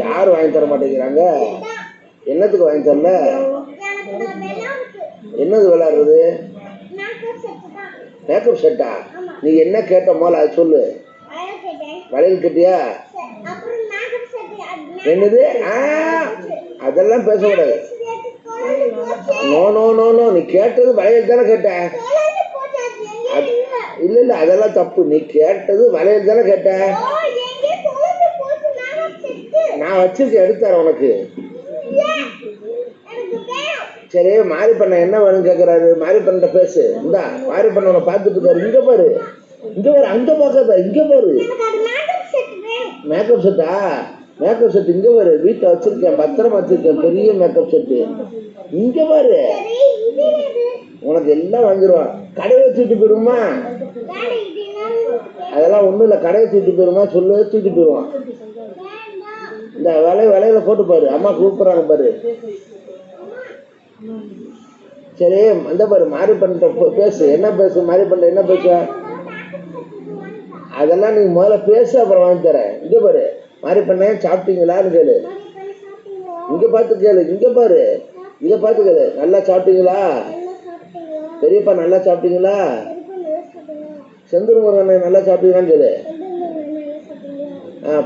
யார் வாங்கி தர மாட்டேங்கிறாங்க? என்னத்துக்கு வாங்கி தரல? என்னது விளையாடுறது? மேக்கப் செட்டா? நீ என்ன கேட்ட போல அது சொல்லு. வளையல் கட்டியா? என்னது? அதெல்லாம் பேசக்கூடாது. நோ நோ நோ நோ, நீ கேட்டது வளையல் தானே கேட்ட? இல்ல இல்ல, அதெல்லாம் தப்பு. நீ கேட்டது வளையல் தானே கேட்ட? நான் வச்சிருக்கேன், எடுத்தார உனக்கு. சரி, மாறி பண்ண என்ன வேணும் கேக்குறாரு. மாறி பண்ண பேசு. இந்தா மாறி பண்ண உன பாத்துட்டு இருக்காரு. இங்க பாரு, இங்க பாரு, அங்க பாக்காத, இங்க பாரு. மேக்கப் செட்டா? மேக்கப் செட் இங்க பாரு, வீட்டுல வச்சிருக்கேன், பத்திரமா வச்சிருக்கேன், பெரிய மேக்கப் செட்டு. இங்க பாரு, உனக்கு எல்லாம் வாங்கிடுவான். கடையை வச்சுட்டு போயிருமா? அதெல்லாம் ஒண்ணும் இல்ல, கடையை தூக்கிட்டு போயிருமா சொல்லு, தூக்கிட்டு போயிருவான். இந்த வலையில போட்டு பாரு, அம்மா கூப்பிடுறாங்க பாரு. சரி, அந்த பாரு, மாறி பண்ணிட்ட பேசு. என்ன பேசு மாறி பண்ண? என்ன பேச? அதெல்லாம் நீ முதல்ல பேசு, அப்புறம் வாங்கி தரேன். இங்க பாரு, மாறி பண்ண சாப்பிட்டீங்களான்னு கேளு. இங்க பார்த்து கேளு. இங்க பாரு, இதை பார்த்து கேளு. நல்லா சாப்பிட்டீங்களா? பெரியப்பா நல்லா சாப்பிட்டீங்களா? செந்தூர் முருகனை நல்லா சாப்பிட்டீங்களான்னு கேளு.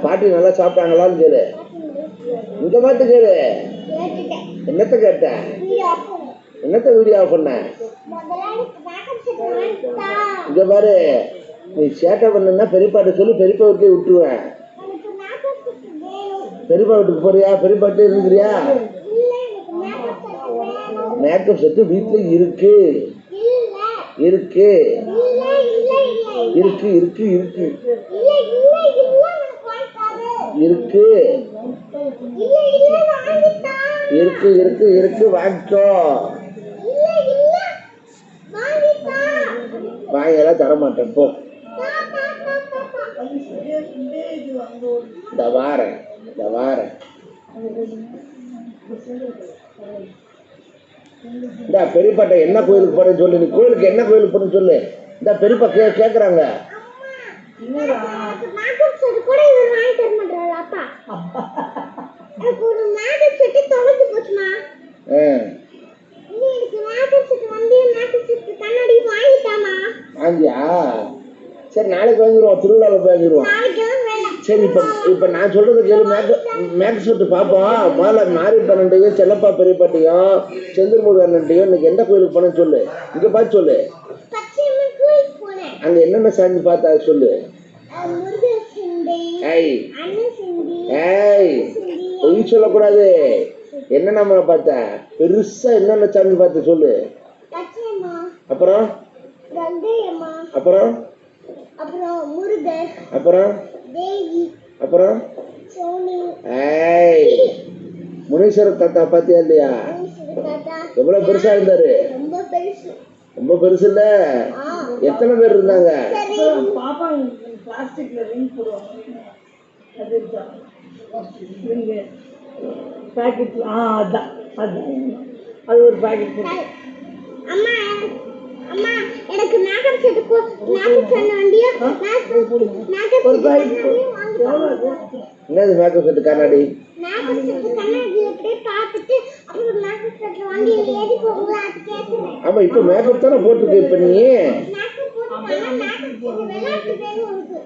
பாட்டி நல்லா சாப்பிட்டாங்களான்னு கேளு. இங்க பார்த்து கேளு. என்னத்த கேட்ட? என்னத்த வீடியோ ஆஃப் பண்ண? இங்க பாரு, நீ சேட்டை பண்ணா பெரியப்பாட்ட சொல்லி பெரியப்பா வீட்டுல விட்டுருவேன். பெரியப்பா வீட்டுக்கு போறியா? பெரியப்பாட்டு இருக்கிறியா? மேக்கப் செட்டு வீட்டுல இருக்கு இருக்கு இருக்கு இருக்கு இருக்கு இருக்கு இருக்கு இருக்கு இருக்கு வாங்கிக்கோ. வாங்கலாம் தர மாட்டேன் போ. இந்த வாரேன். இந்த பெரியப்பாட்ட என்ன கோயிலுக்கு போறேன்னு சொல்லு. நீ கோயிலுக்கு என்ன கோயிலுக்கு போறேன்னு சொல்லு. இந்த பெரியப்பா கேக்குறாங்க. வாங்கியா? சரி, நாளைக்கு வாங்கிடுவோம், திருவிழாவில் வாங்கிடுவோம். சரி, இப்ப நான் சொல்றது கேளு. மேக்கப் செட்டு பார்ப்போம். முதல்ல மாறி பண்ணட்டையும் செல்லப்பா பெரியப்பாட்டையும் செந்தூர் முருகன்ட்டையும் இன்னைக்கு எந்த கோயிலுக்கு போனேன்னு சொல்லு. இங்க பார்த்து சொல்லு. அங்க என்னென்ன சாமி பார்த்தா சொல்லு. பொய் சொல்லக்கூடாது. என்ன நம்மளை பார்த்த பெருசா என்னென்ன சாமி பார்த்து சொல்லு. அப்புறம் அப்புறம் அப்புறம் அப்புறம் முனீஸ்வரர் தாத்தா பாத்தியா இல்லையா? எவ்வளவு பெருசா இருந்தாரு? ரொம்ப பெருசு இல்ல? எத்தனை பேர் இருந்தாங்க? அது ஒரு பாக்கெட். அம்மா எனக்கு மேக்கப் செட் மேக்கப் பண்ண வேண்டிய மேக்கப் என்னது மேக்கப் செட்? கண்ணாடி. மேக்கப் செட் கண்ணாடி அப்படியே பார்த்துட்டு அப்புறம் மேக்கப் செட் வாங்கி ஏறி போகுது. அது கேக்குறேன். ஆமா, இப்போ மேக்கப் தான போட்டுருக்கு. இப்ப நீ மேக்கப் போட்டுட்டா மேக்கப் செட் விளையாட்டு வேணும் உனக்கு.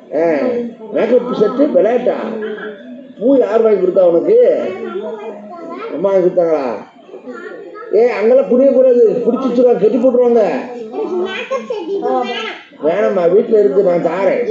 மேக்கப் செட் விளையாட்டா? பூ யார் வாங்கி கொடுத்தா உனக்கு? அம்மா வாங்கி கொடுத்தாங்களா? அங்கெல்லாம் புரியக்கூடாது, பிடிச்சிச்சுருவாங்க, கெட்டி போட்டுருவாங்க. வேணாம்மா, வீட்டுல இருக்கு, நான் தாரேன்.